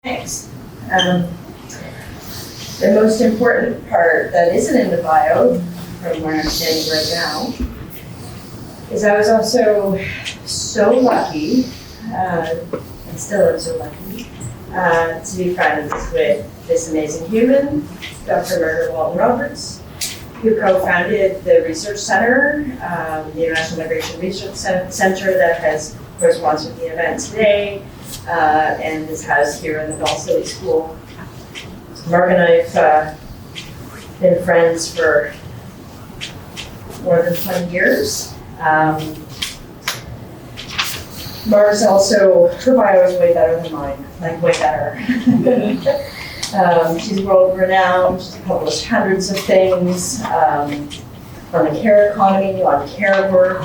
Thanks. The most important part that isn't in the bio, from where I'm standing right now, is I was also so lucky, and still am so lucky, to be friends with this amazing human, Dr. Margaret Walton, who co-founded the research center, the International Migration Research Center that has co-sponsored the event today, and is housed here in the Bell City School. Mark and I have been friends for more than 20 years. Mark's also, her bio is way better than mine, like way better. She's world renowned, she's published hundreds of things on the care economy, on care work,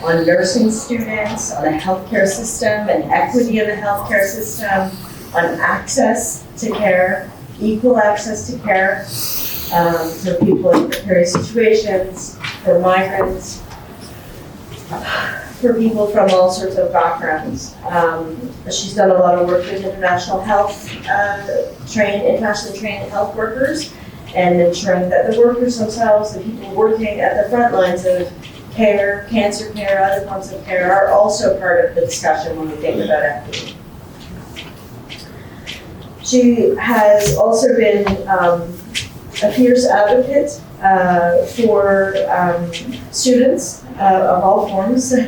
on nursing students, on the healthcare system and equity in the healthcare system, on access to care, equal access to care for people in precarious situations, for migrants, for people from all sorts of backgrounds. She's done a lot of work with international health, internationally trained health workers, and ensuring that the workers themselves, the people working at the front lines of care, cancer care, other forms of care, are also part of the discussion when we think about equity. She has also been a fierce advocate for students of all forms in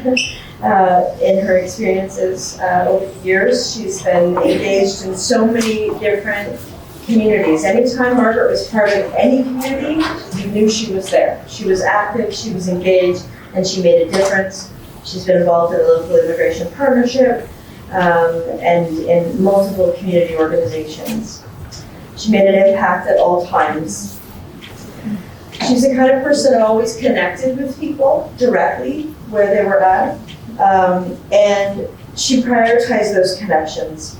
her experiences over the years. She's been engaged in so many different communities. Anytime Margaret was part of any community, you knew she was there. She was active, she was engaged, and she made a difference. She's been involved in the local immigration partnership and in multiple community organizations. She made an impact at all times. She's the kind of person that always connected with people directly where they were at, and she prioritized those connections.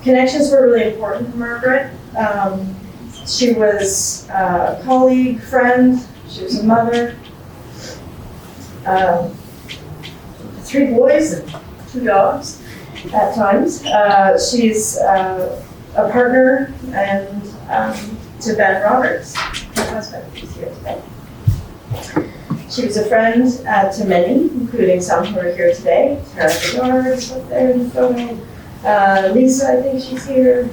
Connections were really important to Margaret. She was a colleague, friend, she was a mother, 3 boys and 2 dogs at times. She's a partner and to Ben Roberts, her husband, who's here today. She was a friend to many, including some who are here today. Tara Bedard is up there in the photo. Lisa, I think she's here.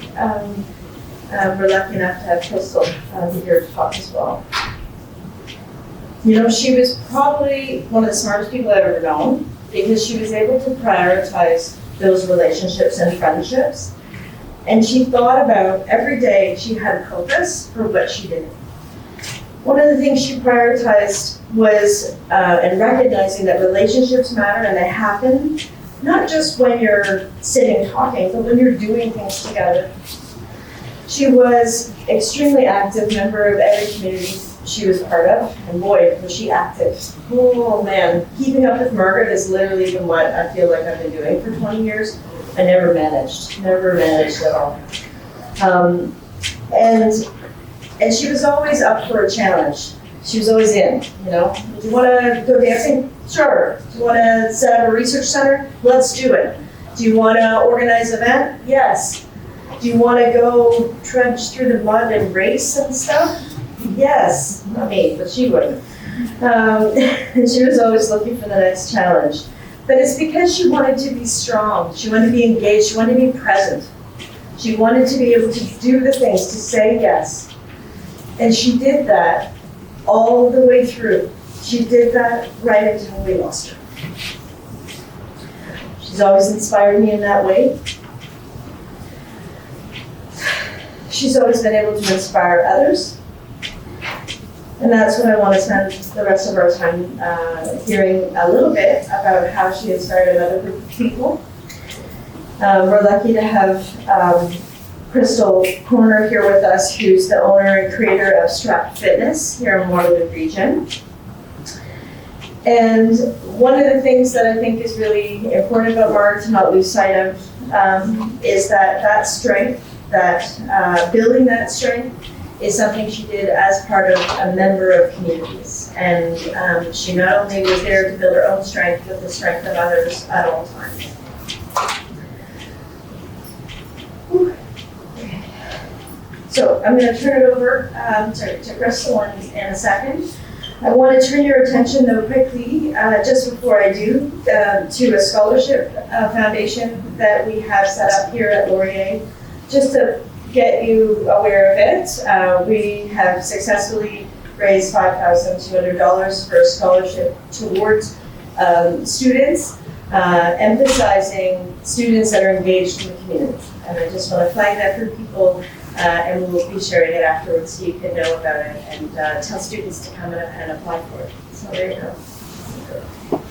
We're lucky enough to have Crystal here to talk as well. You know, she was probably one of the smartest people I've ever known because she was able to prioritize those relationships and friendships. And she thought about every day she had purpose for what she did. One of the things she prioritized was in recognizing that relationships matter and they happen not just when you're sitting talking, but when you're doing things together. She was extremely active member of every community she was part of, and boy, was she active. Oh man, keeping up with Margaret is literally been what I feel like I've been doing for 20 years. I never managed at all. And she was always up for a challenge. She was always in, you know. Do you want to go dancing? Sure. Do you want to set up a research center? Let's do it. Do you want to organize an event? Yes. Do you want to go trudge through the mud and race and stuff? Yes. Not me, but she would. And she was always looking for the next challenge. But it's because she wanted to be strong. She wanted to be engaged. She wanted to be present. She wanted to be able to do the things, to say yes. And she did that all the way through. She did that right until we lost her. She's always inspired me in that way. She's always been able to inspire others. And that's what I want to spend the rest of our time hearing a little bit about how she inspired another group of people. We're lucky to have Crystal Corner here with us, who's the owner and creator of Strap Fitness here in Waterloo region. And one of the things that I think is really important about Margaret to not lose sight of is that strength, building that strength is something she did as part of a member of communities. And she not only was there to build her own strength, but the strength of others at all times. So I'm going to turn it over to Crystal in a second. I want to turn your attention though quickly, just before I do, to a scholarship foundation that we have set up here at Laurier. Just to get you aware of it, we have successfully raised $5,200 for a scholarship towards students, emphasizing students that are engaged in the community. And I just want to flag that for people, and we'll be sharing it afterwards so you can know about it and tell students to come and apply for it. So there you go.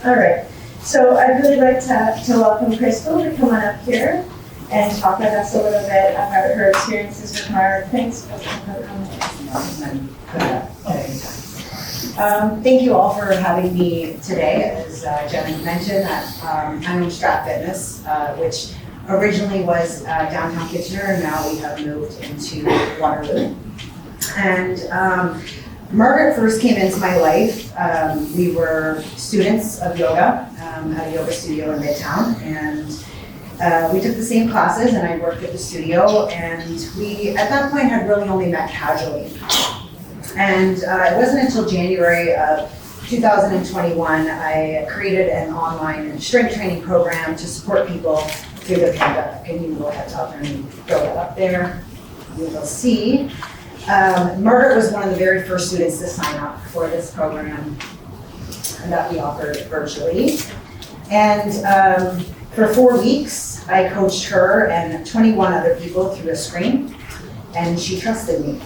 All right. So I'd really like to welcome Crystal to come on up here and talk with us a little bit about her experiences with Margaret. Thanks for coming. Thank you all for having me today. As Jenna mentioned, I'm in Strat Fitness, which originally was downtown Kitchener, and now we have moved into Waterloo. And Margaret first came into my life. We were students of yoga at a yoga studio in Midtown, and we took the same classes, and I worked at the studio, and we, at that point, had really only met casually. And it wasn't until January of 2021, I created an online strength training program to support people through the pandemic. And you can go ahead up and throw that up there. You will see. Margaret was one of the very first students to sign up for this program that we offered virtually. And for 4 weeks, I coached her and 21 other people through a screen, and she trusted me.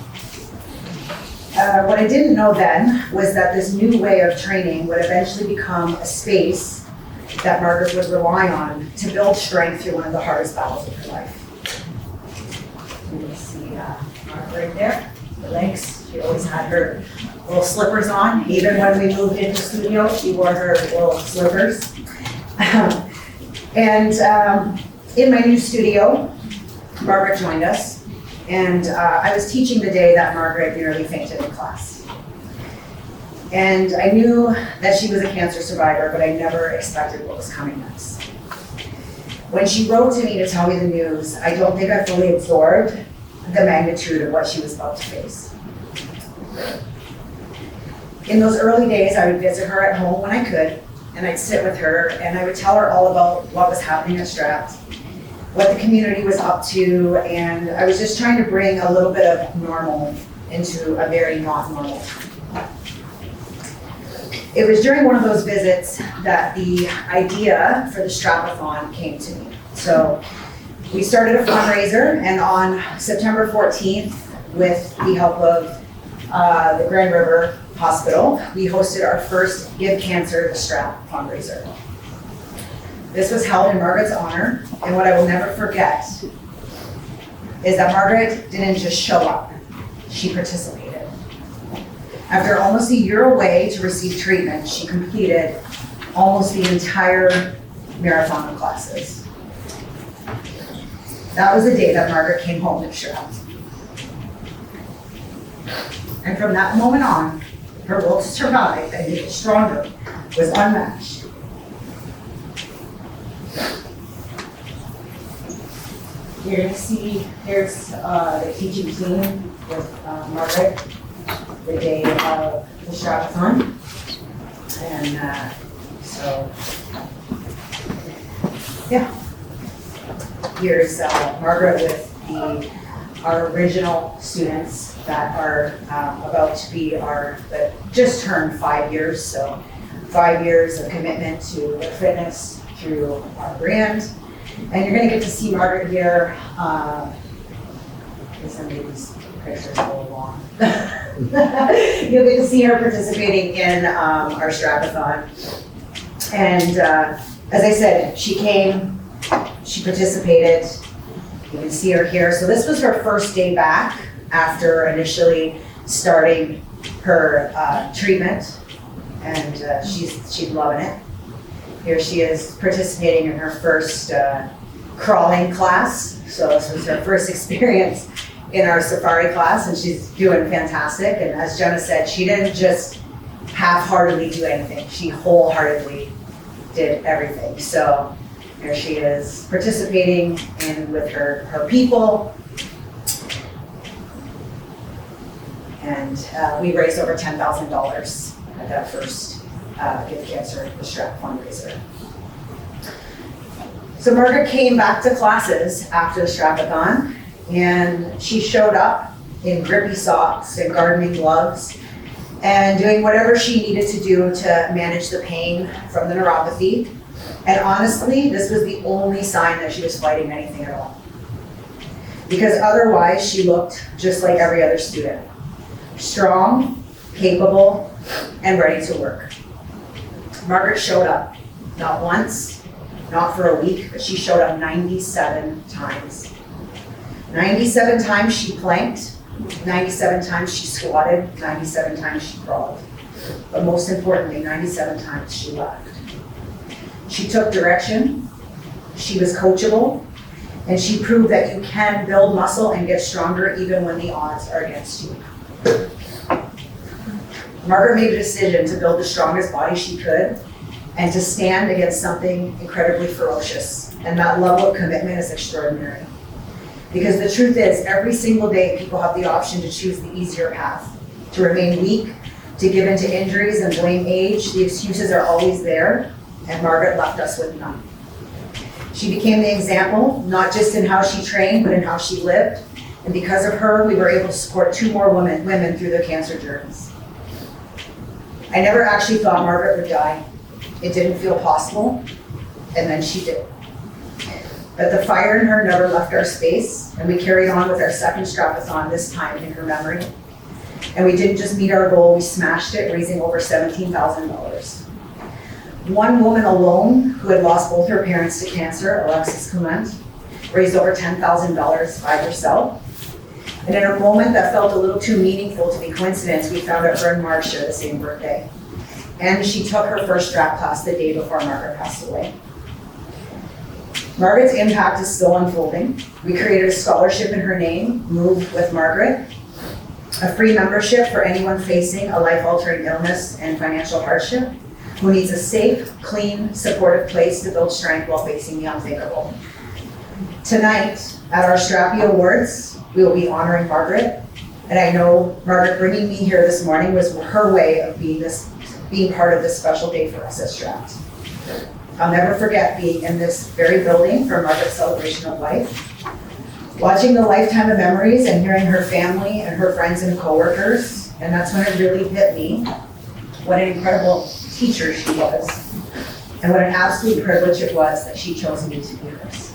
What I didn't know then was that this new way of training would eventually become a space that Margaret would rely on to build strength through one of the hardest battles of her life. You can see Margaret right there, the legs. She always had her little slippers on. Even when we moved into the studio, she wore her little slippers. And in my new studio, Margaret joined us. And I was teaching the day that Margaret nearly fainted in class. And I knew that she was a cancer survivor, but I never expected what was coming next. When she wrote to me to tell me the news, I don't think I fully absorbed the magnitude of what she was about to face. In those early days, I would visit her at home when I could, and I'd sit with her, and I would tell her all about what was happening at Strat, what the community was up to, and I was just trying to bring a little bit of normal into a very not normal time. It was during one of those visits that the idea for the Stratathon came to me. So we started a fundraiser, and on September 14th, with the help of the Grand River Hospital, we hosted our first Give Cancer to Strat fundraiser. This was held in Margaret's honor, and what I will never forget is that Margaret didn't just show up, she participated. After almost a year away to receive treatment, she completed almost the entire marathon of classes. That was the day that Margaret came home to Strat. And from that moment on, her will to survive and get stronger was unmatched. You're going to see here's the teaching team with Margaret the day of the Stratathon. And so, yeah. Here's Margaret with our original students that are about to be that just turned 5 years. So 5 years of commitment to their fitness through our brand. And you're going to get to see Margaret here. Some of these pictures go along. You'll get to see her participating in our Stratathon. And as I said, she came, she participated. You can see her here. So this was her first day back after initially starting her treatment, and she's loving it. Here she is participating in her first crawling class. So this was her first experience in our safari class, and she's doing fantastic. And as Jenna said, she didn't just half-heartedly do anything. She wholeheartedly did everything. So here she is participating with her people. And we raised over $10,000 at that first Give Cancer the Strap fundraiser. So Margaret came back to classes after the Strapathon, and she showed up in grippy socks and gardening gloves and doing whatever she needed to do to manage the pain from the neuropathy. And honestly, this was the only sign that she was fighting anything at all. Because otherwise, she looked just like every other student. Strong, capable, and ready to work. Margaret showed up, not once, not for a week, but she showed up 97 times. 97 times she planked, 97 times she squatted, 97 times she crawled. But most importantly, 97 times she laughed. She took direction, she was coachable, and she proved that you can build muscle and get stronger even when the odds are against you. Margaret made a decision to build the strongest body she could and to stand against something incredibly ferocious. And that level of commitment is extraordinary. Because the truth is, every single day people have the option to choose the easier path, to remain weak, to give in to injuries and blame age. The excuses are always there, and Margaret left us with none. She became the example, not just in how she trained, but in how she lived. And because of her, we were able to support 2 more women through their cancer journeys. I never actually thought Margaret would die. It didn't feel possible, and then she did. But the fire in her never left our space, and we carried on with our second Strapathon, this time in her memory. And we didn't just meet our goal, we smashed it, raising over $17,000. One woman alone, who had lost both her parents to cancer, Alexis Clement, raised over $10,000 by herself. And in a moment that felt a little too meaningful to be coincidence, we found out her and Marg share the same birthday. And she took her first strap class the day before Margaret passed away. Margaret's impact is still unfolding. We created a scholarship in her name, Move with Margaret, a free membership for anyone facing a life-altering illness and financial hardship, who needs a safe, clean, supportive place to build strength while facing the unthinkable. Tonight, at our Strappy Awards, we will be honoring Margaret, and I know Margaret bringing me here this morning was her way of being part of this special day for us at Strapped. I'll never forget being in this very building for Margaret's celebration of life, watching the lifetime of memories and hearing her family and her friends and coworkers, and that's when it really hit me what an incredible teacher she was, and what an absolute privilege it was that she chose me to be hers.